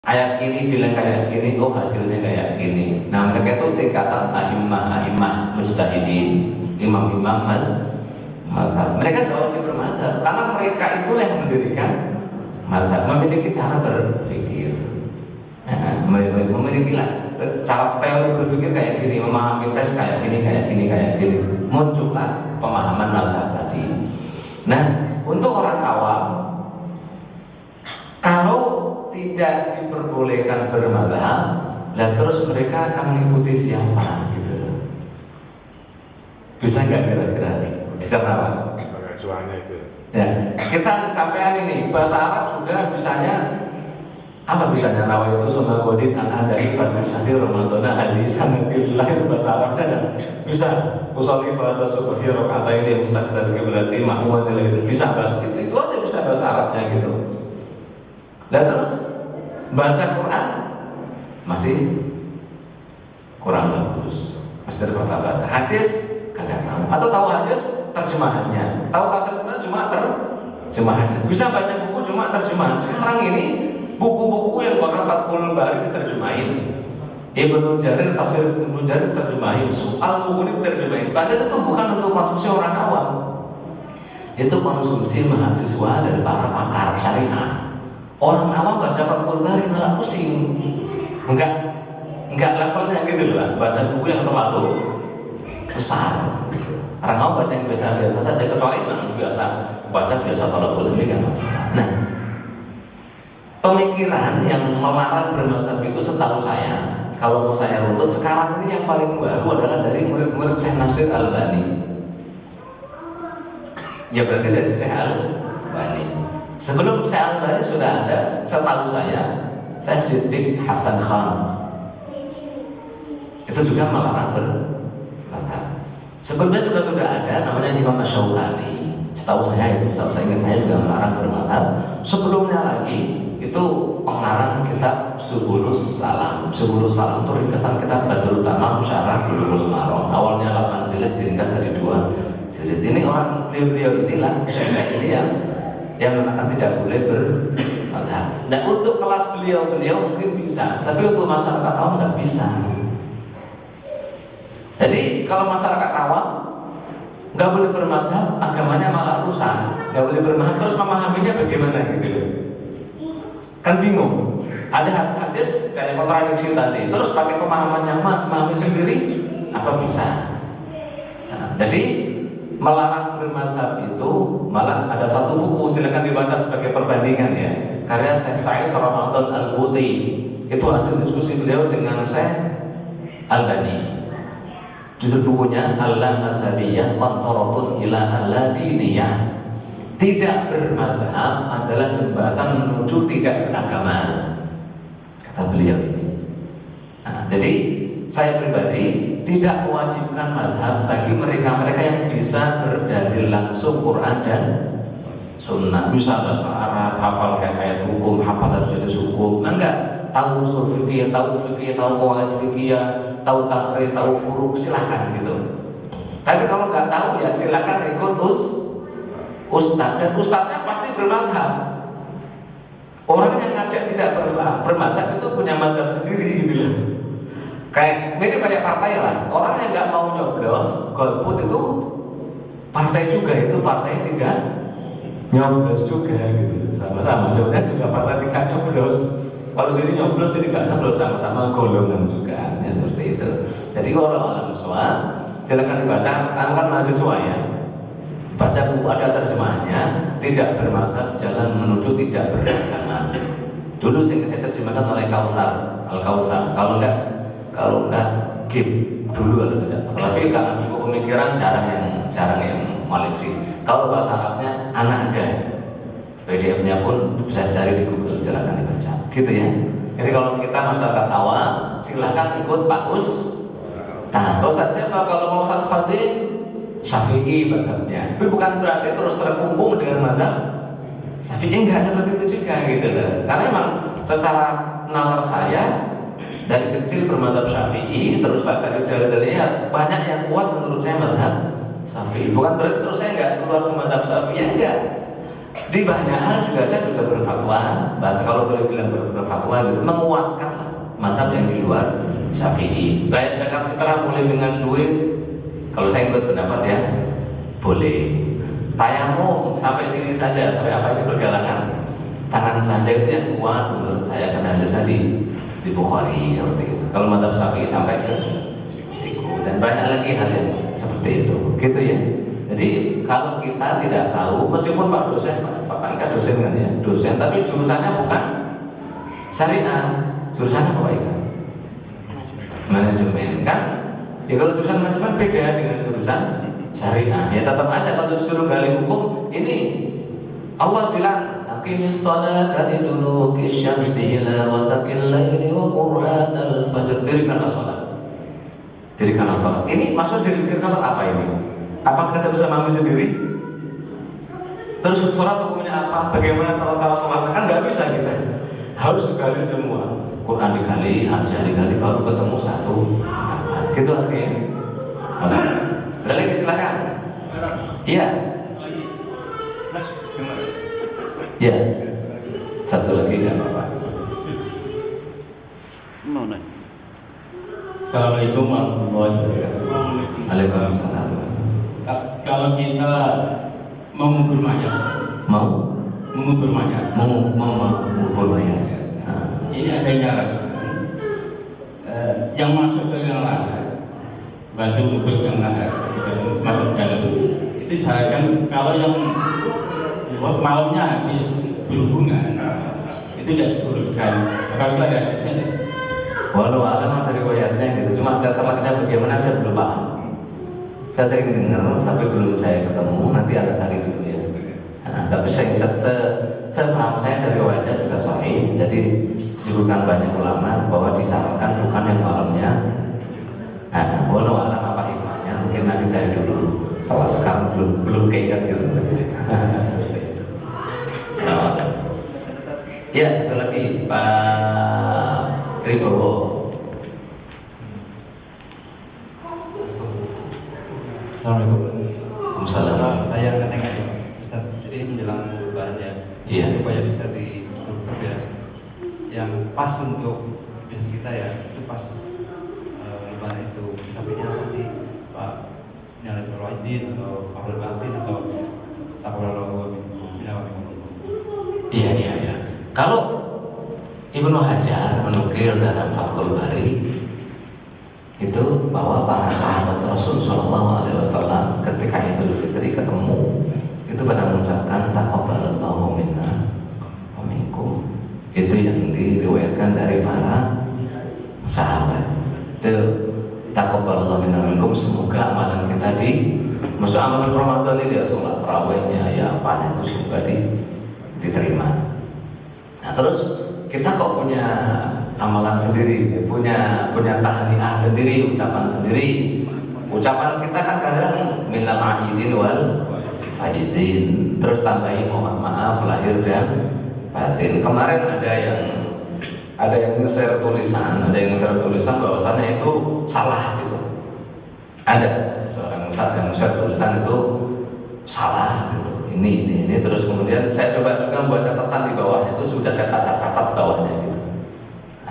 ayat ini bilang kayak gini, oh hasilnya kayak gini. Nah mereka itu tingkatan a'imah mujtahidin, imam-imam mazhab. Mereka gak wajib bermadzhab karena mereka itulah yang mendirikan mazhab, memiliki cara berpikir, memiliki cara teori berpikir kayak gini, memahami teks kayak gini, kayak gini, kayak gini. Muncullah pemahaman mazhab tadi. Nah untuk orang awam, kalau tidak diperbolehkan bermadzhab, dan terus mereka akan mengikuti siapa gitu. Bisa nggak kira-kira? Bisa berapa? Suaranya itu. Ya, kita sampean ini bahasa Arab juga bisanya apa bisanya nawa itu sama godin ada ibadah syahir Ramadana hadis sanatillah itu bahasa Arabnya ada. Bisa usolli pada subhi rakaat ini mustaqbal berarti makmumat itu bisa bahasa itu aja bisa bahasa Arabnya gitu. Dan terus baca Quran masih kurang bagus, masih terbata-bata. Hadis kagak tahu, atau tahu hadis terjemahannya, tahu tafsir Quran cuma terjemahannya. Bisa baca buku cuma terjemahan. Sekarang ini buku-buku yang bakal Fathul Bari diterjemahin, Ibnu Jarir tafsir Ibnu Jarir terjemahin, Al-Mughni terjemahin. Padahal itu bukan untuk konsumsi orang awam, itu konsumsi mahasiswa dan para pakar syariah. Orang awam baca Fathul Bari malah pusing, enggak levelnya gitu loh, baca buku yang terlalu besar. Orang awam baca yang biasa-biasa saja, kecuali yang biasa baca biasa tolak ini kan masalah. Nah, pemikiran yang melarang bermadzhab itu setahu saya, kalau mau saya runtut sekarang ini yang paling baru adalah dari murid-murid Syekh Nasir Albani. Ya berarti dari Syekh Albani. Sebelum Syekh Albani sudah ada, setahu saya Siddiq Hasan Khan itu juga melarang bermadzhab. Sebelumnya juga sudah ada namanya Imam Asy-Syaukani. Setahu saya ingat saya juga melarang bermadzhab. Sebelumnya lagi itu pengarang kitab Subulus Salam. Subulus Salam itu ringkasan kitab Badrut Tamam Syarah Bulughul Maram. Awalnya 8 jilid diringkas dari 2 jilid. Ini orang beliau inilah syekh ini yang mengatakan tidak boleh bermadzhab. Nah untuk kelas beliau mungkin bisa, tapi untuk masyarakat awam nggak bisa. Jadi kalau masyarakat awam nggak boleh bermadzhab, agamanya malah rusak. Nggak boleh bermadzhab, terus memahaminya bagaimana gitu loh? Kan bingung. Ada hadis kayak kontradiksi tadi, terus pakai pemahaman yang memahami sendiri, apa bisa? Nah, jadi melarang bermadzhab itu malah ada satu buku, silakan dibaca sebagai perbandingan ya, karya Syekh Sa'id Ramadan Al-Buti. Itu hasil diskusi beliau dengan Syekh Albani. Judul bukunya Al-Madhabiyah Qantaratun ila Al-Diniyah. Tidak bermadzhab adalah jembatan menuju tidak beragama, kata beliau ini. Nah, jadi saya pribadi tidak mewajibkan mazhab bagi mereka-mereka yang bisa berdalil langsung Quran dan Sunnah. Bisa bahasa Arab, hafal ayat hukum, hafal harus jadi hukum. Enggak, tahu usul fikih, tahu qawaid fikih, tahu takhrij, tahu furuk, silakan gitu. Tapi kalau nggak tahu ya silakan ikut ustadz, dan ustadznya pasti bermadzhab. Orang yang ngajak tidak bermadzhab itu punya mazhab sendiri gitu loh. Kayak mirip kayak partai lah. Orang yang nggak mau nyoblos golput itu partai juga, itu partai tidak nyoblos juga gitu. Sama-sama sebenarnya juga partai tidak nyoblos. Kalau sini nyoblos, ini nggak nyoblos, sama-sama golongan juga ya, seperti itu. Jadi kalau orang mahasiswa silakan dibaca, kan mahasiswa ya. Baca buku ada terjemahannya, tidak bermadzhab jalan menuju tidak beragama. Dulu saya terjemahkan oleh Al-Kausar. Kalau enggak Gib dulu kalau tidak. Tapi karena buku pemikiran jarang yang koleksi. Kalau bahasa Arabnya anak ada, PDF-nya pun bisa dicari di Google, silakan dibaca. Gitu ya. Jadi kalau kita masyarakat awam, silakan ikut Pak Ustaz. Ustaz siapa? Kalau mau Ustaz Khazin Syafi'i mazhabnya, tapi bukan berarti terus terkungkung dengan mazhab Syafi'i, enggak seperti itu juga gitu loh. Karena memang secara nalar saya dari kecil bermadzhab Syafi'i, terus tak cari dalil-dalilnya banyak yang kuat menurut saya mazhab Syafi'i. Bukan berarti terus saya enggak keluar ke mazhab Syafi'i, enggak. Di banyak hal juga saya juga berfatwa, bahasa kalau boleh bilang berfatwa gitu, menguatkan mazhab yang di luar Syafi'i. Kayak zakat fitrah boleh dengan duit, kalau saya ikut pendapat ya, boleh. Tayamum sampai sini saja, sampai apa ini pergelangan tangan saja itu yang kuat menurut saya, karena ada di Bukhari seperti itu. Kalau mazhab Syafi'i sampai ke siku, dan banyak lagi hal yang seperti itu, gitu ya. Jadi kalau kita tidak tahu, meskipun Pak dosen, Pak Ika dosen kan ya, dosen, tapi jurusannya bukan syariah, jurusannya apa Pak Ika? Manajemen kan? Ya kalau jurusan manajemen beda dengan jurusan syariah. Ya tetap aja kalau disuruh gali hukum, ini Allah bilang, aqimis sholata liduluki syamsi ila wasaqil laili wa qur'anal fajr. Dirikanlah sholat. Dirikanlah sholat. Ini maksud dirikan sholat apa ini? Apa kita bisa memahami sendiri? Terus sholat hukumnya apa? Bagaimana cara sholat? Kan nggak bisa kita. Harus digali semua. Quran digali, hadis digali, baru ketemu satu. Gitu artinya. Ada lagi silakan. Iya. Iya. Satu lagi nggak apa-apa. Assalamualaikum warahmatullahi wabarakatuh. Waalaikumsalam. Kalau kita mengubur mayat, mengubur mayat, ini ada cara. Yang masuk ke yang lain, batu ubur yang lain, itu masuk dalam. Itu saya kan kalau yang malamnya habis berhubungan, itu tidak dibolehkan. Kalau kita ada hadisnya. Walau alam dari riwayatnya gitu, cuma terlaknya bagaimana saya belum paham. Saya sering dengar, tapi belum saya ketemu. Nanti Anda cari dulu ya. Nah, tapi sepaham saya dari riwayatnya juga sahih. Jadi disebutkan banyak ulama bahwa disarankan bukan yang malamnya. Nah, walau alam apa hikmahnya, mungkin nanti cari dulu. Salah sekarang belum keinget gitu. Seperti itu. Nah, ya, satu lagi Pak Ribowo. Assalamualaikum. Waalaikumsalam. Saya akan tanya Ustaz, jadi menjelang Lebaran ya, Iya. supaya bisa di grup ya, yang pas untuk bisnis kita ya, itu pas Lebaran itu, sampainya apa sih Pak? Nyala izin atau Ahlul Batin atau Taqwallahu binawa. Iya. Kalau Ibnu Hajar menukil dalam Fathul Bari itu bahwa para sahabat Rasul Shallallahu Alaihi Wasallam ketika Idul Fitri ketemu itu pada mengucapkan taqabbalallahu minna wa minkum. Itu yang diriwayatkan dari para sahabat. Itu taqabbalallahu minna wa minkum, semoga amalan kita maksud amalan Ramadan ini ya, sholat tarawihnya ya apa itu semoga diterima. Nah terus kita kok punya amalan sendiri, punya tahniah sendiri, ucapan sendiri. Ucapan kita kan kadang minal aidin wal faizin, terus tambahin mohon maaf lahir dan batin. Kemarin ada yang nge-share tulisan, bahwasannya itu salah gitu. Ada seorang ustaz yang nge-share tulisan itu salah gitu. Ini terus kemudian saya coba juga membuat catatan di bawahnya, itu sudah saya catat bawahnya gitu.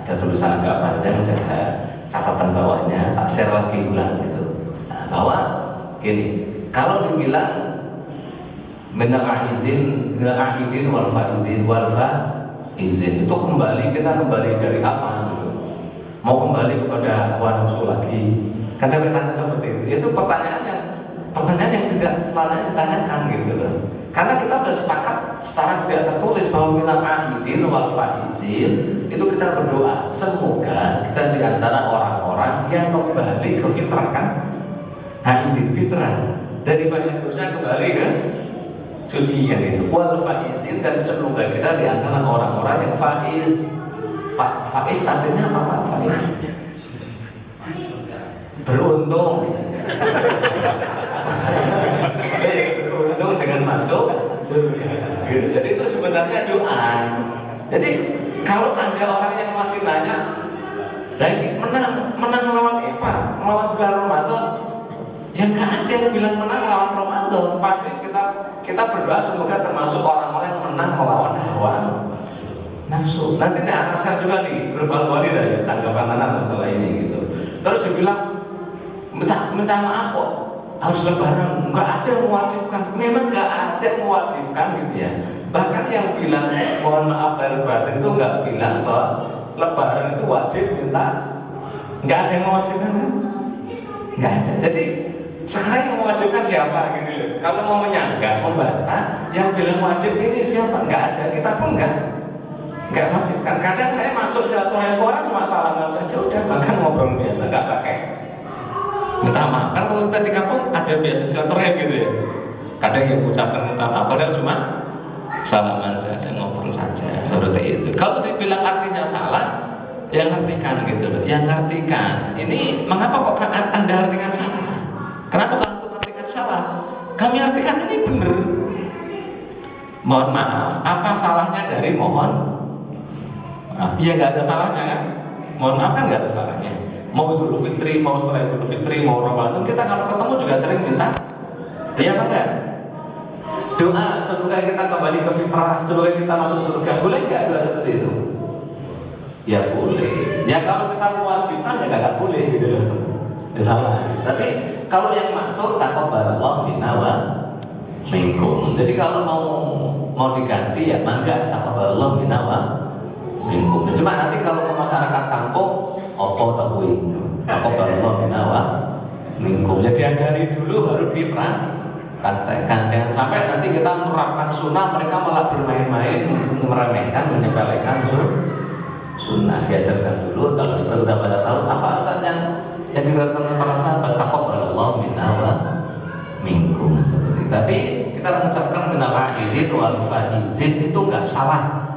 Ada tulisan agak panjang, ada catatan bawahnya, tak share lagi ulang gitu. Nah, bahwa gini, kalau dibilang minal aidin wal faizin, itu kita kembali dari apa gitu. Mau kembali kepada hawa nafsu lagi. Kan saya bertanya seperti itu. Itu pertanyaan yang tidak setelahnya ditanyakan gitu loh. Karena kita bersepakat secara tidak tertulis bahwa minal aidin wal faizin itu kita berdoa semoga kita diantara orang-orang yang kembali ke fitrah kan, aidin fitrah, dari banyak dosa kembali ke suci yang itu, wal faizin, dan semoga kita diantara orang-orang yang faiz. Faiz artinya apa Pak? Faiz beruntung. Beruntung dengan masuk surga. Jadi itu sebenarnya doa. Jadi kalau ada orang yang masih nanya, lagi menang melawan apa? Melawan bulan Ramadan? Ya nggak ada yang bilang menang lawan Ramadan. Pasti kita kita berdoa semoga termasuk orang-orang yang menang melawan hawa nafsu. Nanti tidak akan juga di grup Al-Walidah ya tanggapan anak masalah ini gitu. Terus dibilang minta maaf kok harus lebaran, nggak ada yang mewajibkan. Memang nggak ada yang mewajibkan gitu ya. Bahkan yang bilang mohon maaf lahir batin itu nggak bilang bahwa lebaran itu wajib minta. Nggak ada yang mewajibkan kan? Nggak ada. Jadi sekarang yang mewajibkan siapa gitu loh. Kalau mau menyanggah, membantah, yang bilang wajib ini siapa? Nggak ada. Kita pun nggak wajibkan. Kadang saya masuk silaturahmi orang cuma salaman saja udah, bahkan ngobrol biasa nggak pakai minta maaf. Kan kalau kita di kampung ada biasa silaturahmi gitu ya. Kadang yang ucapkan minta maaf, kadang cuma salaman saja, ngobrol saja seperti itu. Kalau dibilang artinya salah, yang ngertikan gitu loh. Yang ngertikan. Ini mengapa kok Anda artikan salah? Kenapa kamu artikan salah? Kami artikan ini benar. Mohon maaf, apa salahnya dari mohon maaf? Ya nggak ada salahnya kan? Mohon maaf kan nggak ada salahnya. Mau Idul Fitri, mau setelah Idul Fitri, mau Ramadan, kita kalau ketemu juga sering minta. Iya apa enggak? Doa semoga kita kembali ke fitrah, semoga kita masuk surga. Boleh nggak doa seperti itu? Ya boleh. Ya kalau kita mewajibkan ya nggak boleh gitu loh. Ya salah. Tapi kalau yang maksud taqabbalallahu minna wa minkum. Jadi kalau mau diganti ya mangga taqabbalallahu minna wa minkum. Cuma nanti kalau ke masyarakat kampung opo takui taqabbalallahu minna wa minkum. Jadi diajari dulu baru dipraktekkan. Jangan sampai nanti kita menerapkan sunnah mereka malah bermain-main, meremehkan, menyepelekan sunnah. Diajarkan dulu kalau sudah pada tahu apa alasan yang dilakukan para sahabat taqabbalallahu minna wa minkum seperti. Tapi kita mengucapkan minal aidin wal faizin itu nggak salah,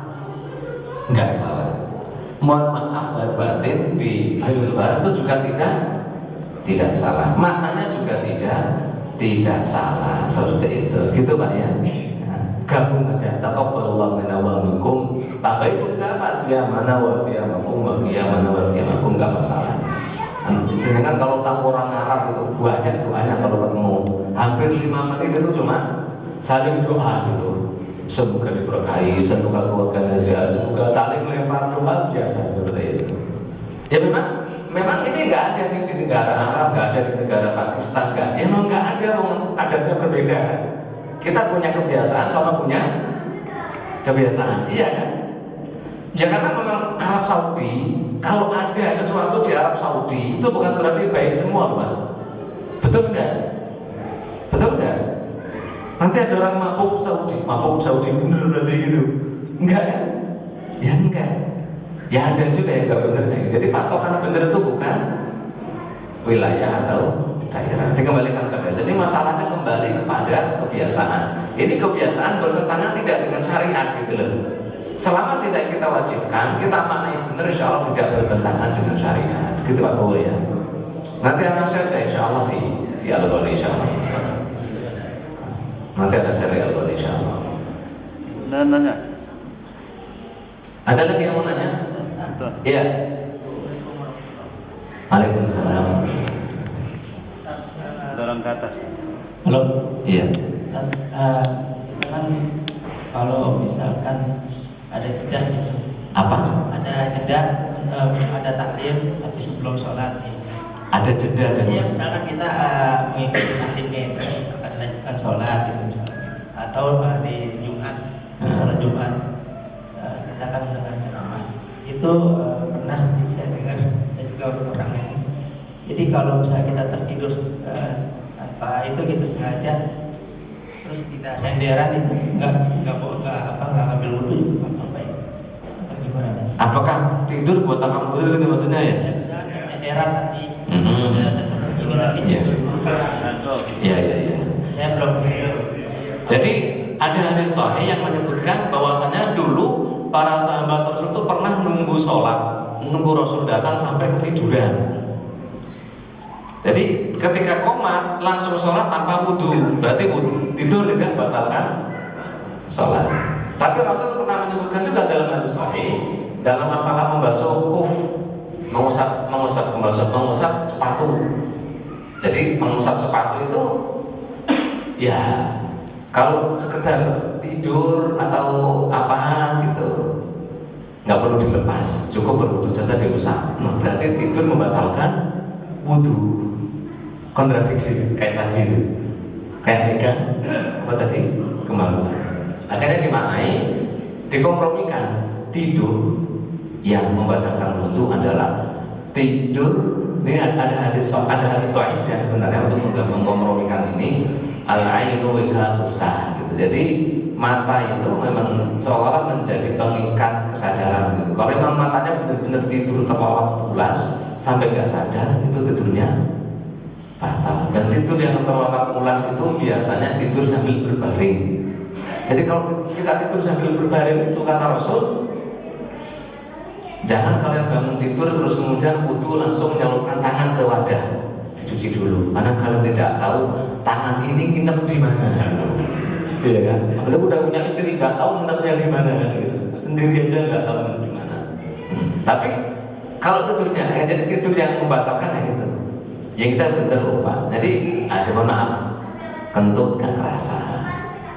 nggak salah. Mohon maaf lahir batin di hari lebaran itu juga tidak salah. Maknanya juga tidak salah seperti itu. Gitu Pak ya. Gabung aja taqabbalallahu minna wa minkum. Tambah itu enggak Pak, siyamana wa siyamakum wa qiyamana wa qiyamakum enggak masalah. Sedangkan kalau tamu orang Arab itu banyak doanya kalau ketemu. Hampir 5 menit itu cuma saling doa gitu. Semoga diberkahi, semoga keluarga sehat, semoga saling lempar doa biasa seperti itu. Ya memang ini nggak ada di negara Arab, nggak ada di negara Pakistan, emang nggak ada, adabnya berbeda. Kita punya kebiasaan sama punya kebiasaan, iya kan? Ya karena memang Arab Saudi, kalau ada sesuatu di Arab Saudi itu bukan berarti baik semua, Pak. Betul nggak? Betul nggak? Nanti ada orang mabuk Saudi bener berarti gitu? Enggak kan? Ya enggak. Ya ada juga yang nggak bener. Jadi patokan bener itu bukan wilayah atau daerah. Dikembalikan kepada. Jadi masalahnya kembali kepada kebiasaan. Ini kebiasaan bertentangan tidak dengan syariat gitu loh. Selama tidak kita wajibkan, kita maknai benar, insya Allah tidak bertentangan dengan syariat. Gitu Pak Bowo ya. Nanti anak saya insya Allah di Al-Ghani insya Allah. Nanti ada seri Al-Ghani insya Allah. Nanya. Ada lagi yang mau nanya? Iya. Waalaikumsalam. Dorong ke atas. Halo. Iya. Kan kalau misalkan ada jeda gitu. Apa? Ada jeda, ada taklim tapi sebelum sholat ya. Ada jeda dan Iya, misalkan kita mengikuti taklimnya itu akan lanjutkan sholat gitu misalnya. Atau di Jumat, di sholat Jumat kita akan mendengar ceramah. Itu pernah sih saya dengar dan juga orang yang. Jadi kalau misalnya kita tertidur tanpa itu gitu sengaja, terus kita senderan itu nggak ngambil wudhu apa ya? Atau gimana? apakah tidur buat takam dulu gitu maksudnya ya? Ya misalnya senderan tapi Iya. Iya. saya belum. Jadi ada hadis sahih yang menyebutkan bahwasanya dulu para sahabat Rasul itu pernah nunggu sholat, nunggu Rasul datang sampai ketiduran. Jadi ketika qomat langsung sholat tanpa wudhu, berarti tidur tidak batalkan sholat. Tapi Rasul pernah menyebutkan juga dalam hadis sahih dalam masalah membasuh khuf, mengusap sepatu. Jadi mengusap sepatu itu ya Kalau sekedar tidur atau apa gitu, nggak perlu dilepas, cukup berwudu saja diusap. Nah, berarti tidur membatalkan wudu. Kontradiksi kayak tadi itu, kayak megang apa tadi kemaluan. Akhirnya dimaknai, dikompromikan. Tidur yang membatalkan wudu adalah tidur. Ini ada hadis dhaifnya sebenarnya untuk mengkompromikan ini. Al-ainu wajhul sah gitu. Jadi mata itu memang seolah menjadi pengikat kesadaran gitu. Kalau memang matanya benar-benar tidur terlelap pulas sampai nggak sadar, itu tidurnya batal. Dan tidur yang terlelap pulas itu biasanya tidur sambil berbaring. Jadi kalau kita tidur sambil berbaring itu kata Rasul, jangan kalian bangun tidur terus kemudian wudu langsung menyalurkan tangan ke wadah, dicuci dulu. Karena kalian tidak tahu tangan ini nginep di mana. Iya kan? Apalagi udah punya istri nggak tahu nginepnya di mana gitu. Sendiri aja nggak tahu nginep di mana. Tapi kalau tidurnya, jadi tidur yang membatalkan ya gitu. Ya kita benar lupa. Jadi ada maaf, kentut gak kerasa.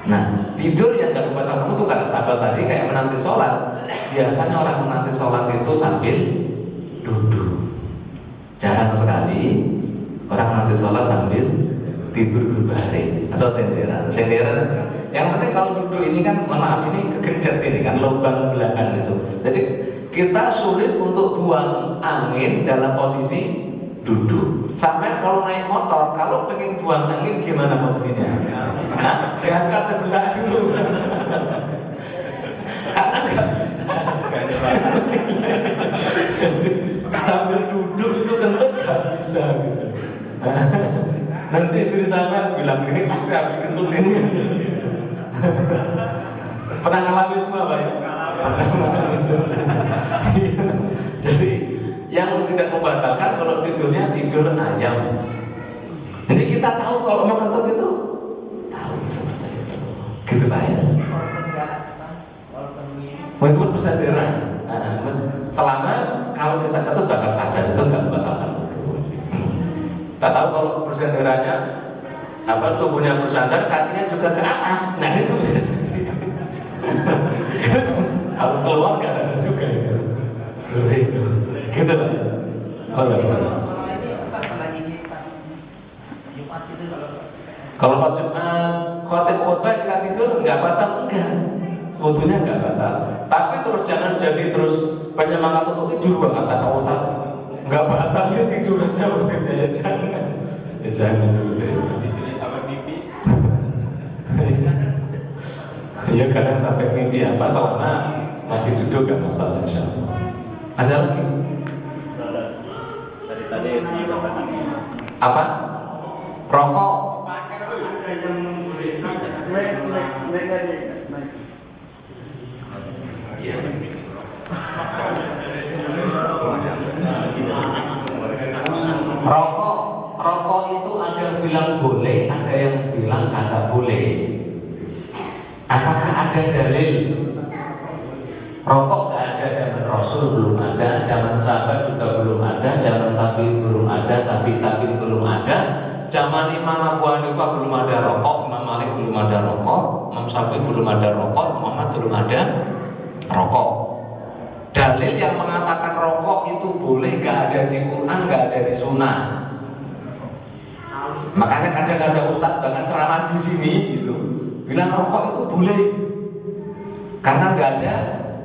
Nah, tidur yang gak membatalkan itu kan sahabat tadi kayak menanti sholat. Biasanya orang menanti sholat itu sambil duduk. Jarang sekali orang menanti sholat sambil tidur berbaring atau senderan. Senderan itu kan. Yang penting kalau duduk ini kan, maaf ini kegencet ini kan lubang belakang itu. Jadi kita sulit untuk buang angin dalam posisi duduk. Sampai kalau naik motor, kalau pengen buang angin gimana posisinya? Nah, diangkat sebelah dulu. Karena nggak bisa. Sambil duduk itu kentut nggak bisa. Gitu. Nanti istri saya bilang ini pasti habis kentut ini. Pernah ngalamin semua Pak ya? Pernah ngalamin semua. Jadi yang tidak membatalkan kalau tidurnya tidur ayam. Jadi kita tahu kalau mau kentut itu tahu seperti itu. Gitu Pak ya. Walaupun kesadaran, selama kalau kita kentut bakal sadar itu nggak membatalkan itu. Kita tahu kalau bersadarannya apa tubuhnya bersandar, kakinya juga ke atas. Nah itu bisa jadi. Kalau keluar nggak sadar juga gitu. Seperti itu. Gitu lah. Kalau ini apa lagi ini pas Jumat itu kalau pas Jumat khotib khotbah kita tidur nggak batal, enggak. Sebetulnya nggak batal. Tapi terus jangan jadi terus penyemangat untuk tidur kata Pak Ustaz. Nggak batal dia tidur aja khotibnya ya jangan. Ya jangan dulu deh. Jadi sampai mimpi. Ya kadang sampai mimpi apa selama masih duduk nggak masalah insyaallah. Ada lagi? Dari tadi dikatakan Apa? Rokok. Rokok itu ada yang bilang boleh, ada yang bilang kagak boleh. Apakah ada dalil? Rokok gak ada zaman Rasul belum ada, zaman sahabat juga belum ada, zaman tabi'in belum ada, tabi'in belum ada, zaman Imam Abu Hanifah belum ada rokok, Imam Malik belum ada rokok, Imam Syafi'i belum ada rokok, Muhammad belum ada rokok. Dalil yang mengatakan rokok itu boleh gak ada di Quran, gak ada di Sunnah. Makanya kadang ada ustadz bahkan ceramah di sini gitu, bilang rokok itu boleh karena gak ada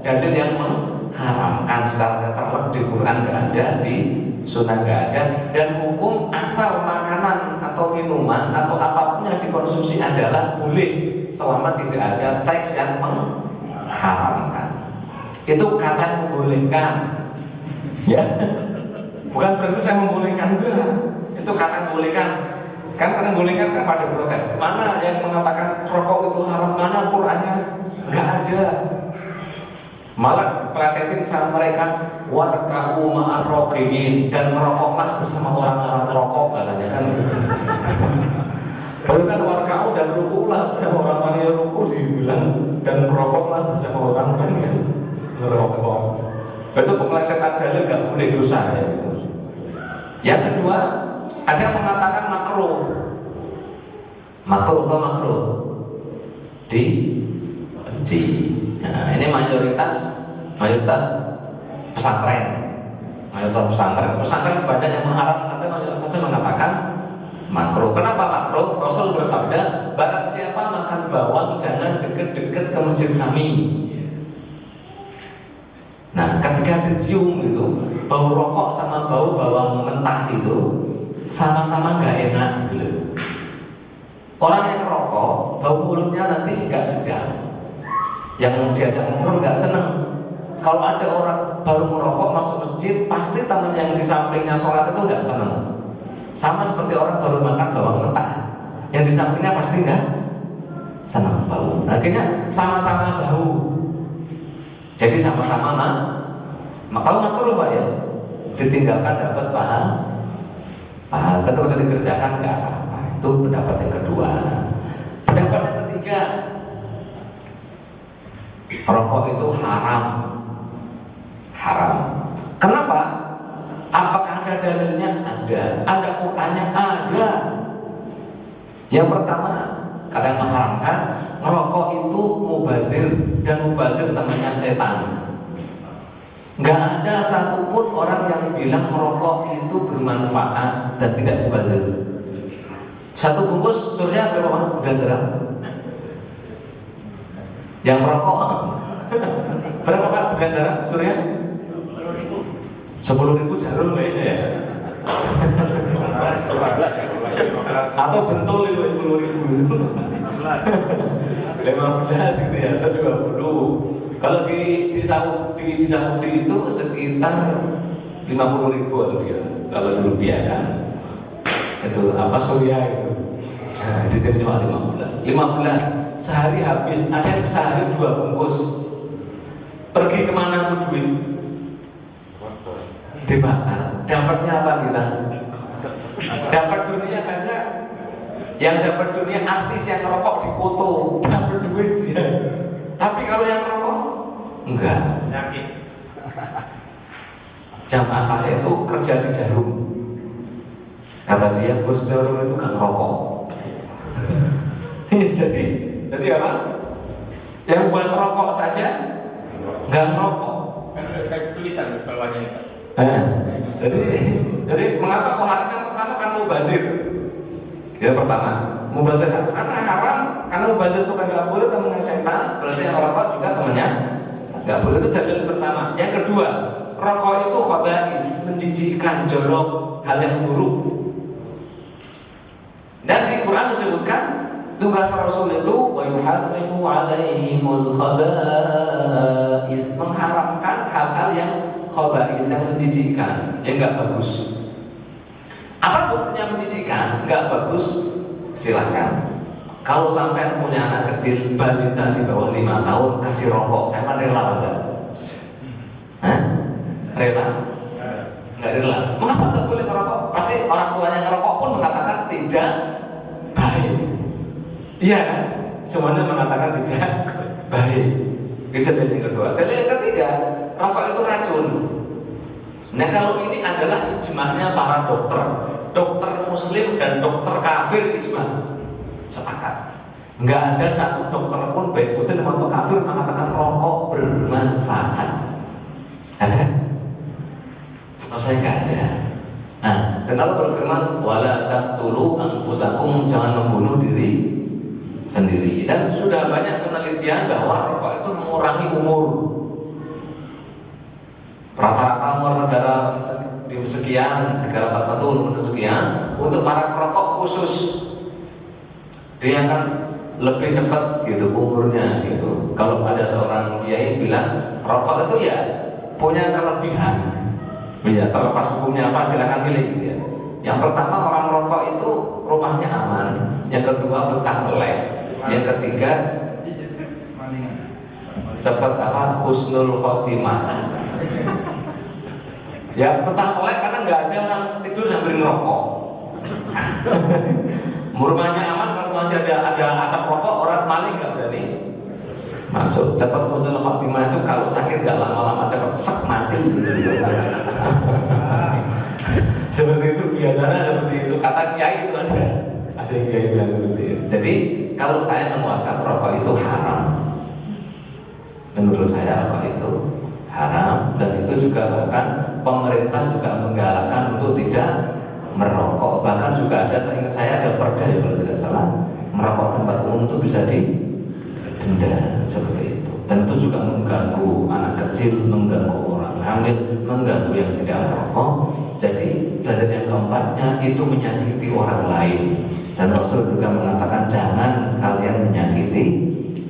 dalil yang mengharamkan secara terlebih di Quran nggak ada, di Sunnah nggak ada, dan hukum asal makanan atau minuman atau apapun yang dikonsumsi adalah boleh selama tidak ada teks yang mengharamkan. Itu kata membolehkan, ya, bukan berarti saya membolehkan enggak. Itu kata membolehkan. Kan karena membolehkan kan pada protes. Mana yang mengatakan rokok itu haram? Mana Qurannya? Nggak ada. Malah plesetin sama mereka warka'u ma'ar rokiin, dan merokoklah bersama orang-orang rokok katanya kan. Kalau kan warka'u dan rukulah bersama orang-orang yang ruku dibilang, dan merokoklah bersama orang-orang yang merokok. Itu keplesetan dalil gak boleh dosa ya itu. Yang kedua, ada yang mengatakan makruh. Makruh atau makruh? dibenci. Nah, ini mayoritas pesantren. Pesantren banyak yang mengharamkan, tapi mayoritasnya mengatakan makruh. Kenapa makruh? Rasul bersabda, barang siapa makan bawang jangan deket-deket ke masjid kami. Nah, ketika dicium itu bau rokok sama bau bawang mentah itu sama-sama nggak enak gitu. Orang yang merokok bau mulutnya nanti nggak sedap. Yang diajak ngobrol nggak seneng. Kalau ada orang baru merokok masuk masjid, pasti teman yang di sampingnya sholat itu nggak seneng. Sama seperti orang baru makan bawang mentah, yang di sampingnya pasti nggak seneng bau. Akhirnya sama-sama bau. Jadi sama-sama kalau makruh Pak ya, ditinggalkan dapat pahala. Tapi kalau dikerjakan nggak apa-apa. Itu pendapat yang kedua. Pendapat yang ketiga, rokok itu haram. Kenapa? Apakah ada dalilnya? Ada Qur'annya? Ada. Yang pertama, kata yang mengharamkan, merokok itu mubazir, dan mubazir temannya setan. Nggak ada satupun orang yang bilang merokok itu bermanfaat dan tidak mubazir. Satu bungkus surya berapa gudang garam? Yang merokok berapa Pak gudang garam surya? 10.000 jarum kayaknya ya. Atau bentul itu 10.000 15 gitu ya, atau 20. Kalau di Saudi itu sekitar 50.000 atau dia kalau dirupiahkan. Itu apa surya itu. Nah, di sini cuma 15 sehari habis. Ada yang sehari 2 bungkus. Pergi kemana tuh duit? Dibakar. Dapatnya apa kita? Dapat dunia karena yang dapat dunia artis yang ngerokok dipoto, dapat duit dia. Tapi kalau yang ngerokok enggak. Jamaah saya itu kerja di Jarum. Kata dia, bos Jarum itu gak ngerokok. jadi apa? Yang buat rokok saja nggak ngerokok. Kan ada tulisan di bawahnya itu. Jadi mengapa kok haram? Pertama kan mubazir. Ya pertama, mubazir karena haram, karena mubazir itu kan nggak boleh temennya setan, berarti yang rokok juga temennya nggak boleh. Itu dalil pertama. Yang kedua, rokok itu khaba'is, menjijikkan, jorok, hal yang buruk. Dan di Quran disebutkan tugas Rasul itu wa yuharrimu 'alaihimul khaba'is, mengharamkan hal-hal yang khaba'is, yang menjijikkan, yang enggak bagus. Apa buktinya menjijikkan? Enggak bagus, silakan. Kalau sampai punya anak kecil, balita di bawah 5 tahun kasih rokok, saya mah rela enggak? Rela? Enggak rela. Mengapa enggak boleh merokok? Pasti orang tuanya ngerokok pun mengatakan tidak baik. Iya kan? Semuanya mengatakan tidak baik. Itu dalil yang kedua. Dalil yang ketiga, rokok itu racun. Nah kalau ini adalah ijma'nya para dokter muslim dan dokter kafir ijma'. Sepakat. Nggak ada satu dokter pun baik muslim maupun kafir mengatakan rokok bermanfaat. Ada? Setahu saya nggak ada. Nah, dan Allah berfirman, wala taqtulu anfusakum, jangan membunuh diri sendiri. Dan sudah banyak penelitian bahwa rokok itu mengurangi umur. Rata-rata umur negara di sekian, negara tertentu umur sekian. Untuk para perokok khusus, dia akan lebih cepat gitu umurnya gitu. Kalau ada seorang kiai bilang rokok itu ya punya kelebihan. Ya, terlepas hukumnya apa silakan pilih gitu ya. Yang pertama, orang rokok itu rumahnya aman. Yang kedua, betah melek. Yang ketiga, cepat apa husnul khotimah. Ya betah melek karena nggak ada orang tidur sambil ngerokok. Rumahnya aman, kalau masih ada asap rokok, orang maling nggak berani masuk. Cepat husnul khotimah itu kalau sakit nggak lama-lama cepat sek mati. Seperti itu biasanya, seperti itu kata kiai itu ada yang kiai bilang begitu. Jadi kalau saya menguatkan rokok itu haram, menurut saya rokok itu haram, dan itu juga bahkan pemerintah juga menggalakkan untuk tidak merokok. Bahkan juga ada, seingat saya ada perda ya kalau tidak salah, merokok tempat umum itu bisa didenda seperti itu. Dan itu juga mengganggu anak kecil, mengganggu orang hamil, mengganggu yang tidak merokok. Jadi dan yang keempatnya itu menyakiti orang lain. Dan Rasul juga mengatakan jangan kalian menyakiti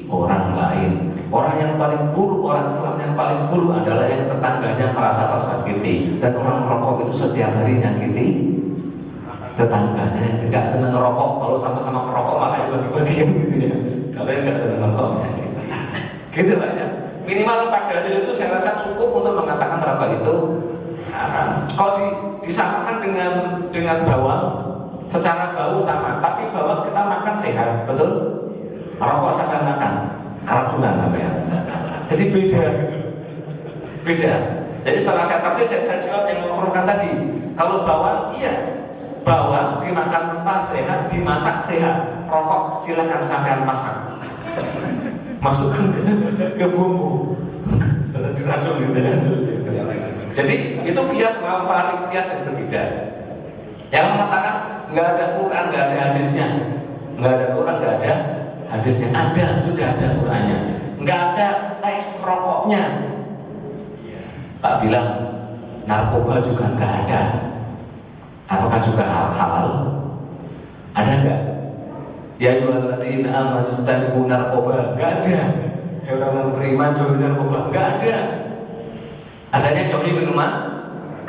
orang lain. Orang yang paling buruk, orang Islam yang paling buruk adalah yang tetangganya merasa tersakiti. Dan orang merokok itu setiap hari nyakiti tetangganya yang tidak senang merokok. Kalau sama-sama merokok malah bagi-bagian gitu ya. Kalau yang nggak senang merokok menyakiti. Gitu lah ya. Minimal 4 dalil itu saya rasa cukup untuk mengatakan rokok itu haram. Kalau disamakan dengan bawang, secara bau sama, tapi bawang kita makan sehat, betul? Rokok sampai makan keracunan apa ya? Jadi beda gitu. Beda. Jadi setelah saya tafsir saya jawab yang makruhkan tadi. Kalau bawang, iya, bawang dimakan mentah sehat, dimasak sehat. Rokok silakan sampean masak. Masukkan ke bumbu. Bisa jadi racun gitu ya. Jadi itu kias ma'al kias yang berbeda. Yang mengatakan nggak ada Quran, nggak ada hadisnya, nggak ada Quran, nggak ada hadisnya. Ada, sudah ada Qurannya. Nggak ada teks rokoknya. Tak bilang narkoba juga nggak ada. Apakah juga halal? Ada nggak? Ya ayyuhalladzina amanu istanibu narkoba, nggak ada. Ya orang beriman jauhi narkoba, nggak ada. Adanya jauhi minuman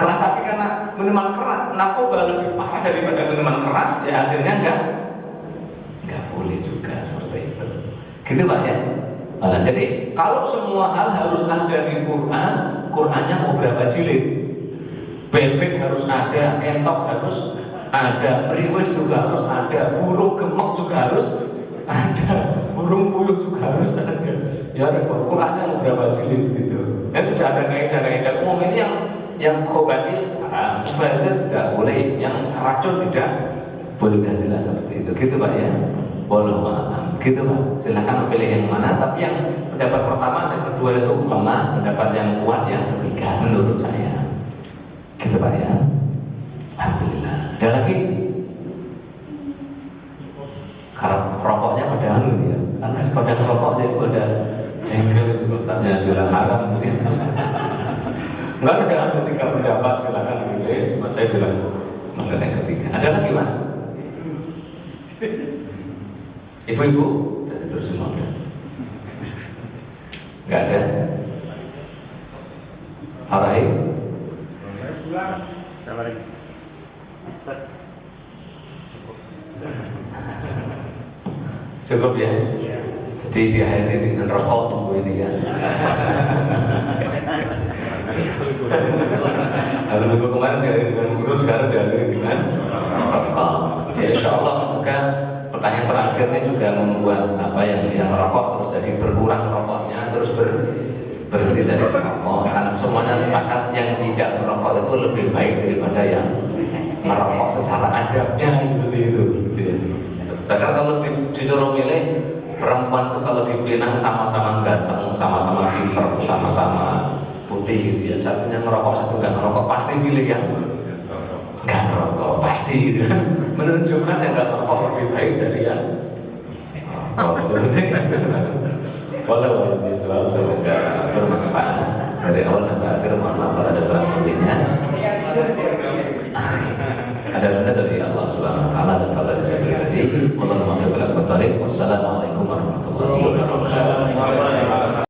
keras, tapi karena minuman keras, narkoba lebih parah daripada minuman keras, ya akhirnya nggak boleh juga seperti itu. Gitu Pak ya. Nah, jadi kalau semua hal harus ada di Quran, Qurannya mau berapa jilid? Bebek harus ada, entok harus ada, beriwis juga harus ada, burung gemuk juga harus ada, burung puyuh juga harus ada. Ya Qurannya mau berapa jilid gitu. Ya sudah ada kaidah-kaidah umum ini yang khobatis tidak boleh, yang racun tidak boleh, dan jelas seperti itu. Gitu Pak ya. Wallahu a'lam. Gitu Pak. Silakan pilih yang mana. Tapi yang pendapat pertama, yang kedua itu lemah, pendapat yang kuat yang ketiga menurut saya. Gitu Pak ya. Alhamdulillah. Ada lagi? Karena rokoknya pada anu ya. Karena pada rokok jadi pada jengkel itu misalnya bilang haram gitu. Enggak ada tiga pendapat, silakan pilih. Cuma saya bilang mengenai yang ketiga. Ada lagi Pak? Ibu-ibu, jadi terus semua. Enggak ada. Farahi. Cukup ya. Jadi diakhiri dengan rokok tunggu ini ya. Kalau minggu kemarin diakhiri dengan guru, sekarang diakhiri dengan rokok. Ya insya Allah semoga pertanyaan terakhir ini juga membuat apa yang merokok terus jadi berkurang rokoknya, terus berhenti dari merokok. Karena semuanya sepakat yang tidak merokok itu lebih baik daripada yang merokok secara adabnya seperti itu. Sedangkan kalau disuruh milih, perempuan itu kalau dipinang sama-sama ganteng, sama-sama pinter, sama-sama putih gitu ya. Satunya ngerokok, satu nggak ngerokok, pasti pilih yang nggak ngerokok, pasti gitu kan. Menunjukkan yang nggak ngerokok lebih baik dari yang ngerokok. Seperti itu. Walau bisawab, semoga bermanfaat dari awal sampai akhir. Mohon maaf kalau ada kurang lebihnya. Ada benda dari Allah Subhanahu wa taala, dan salah dari saya pribadi. Wassalamualaikum warahmatullahi wabarakatuh.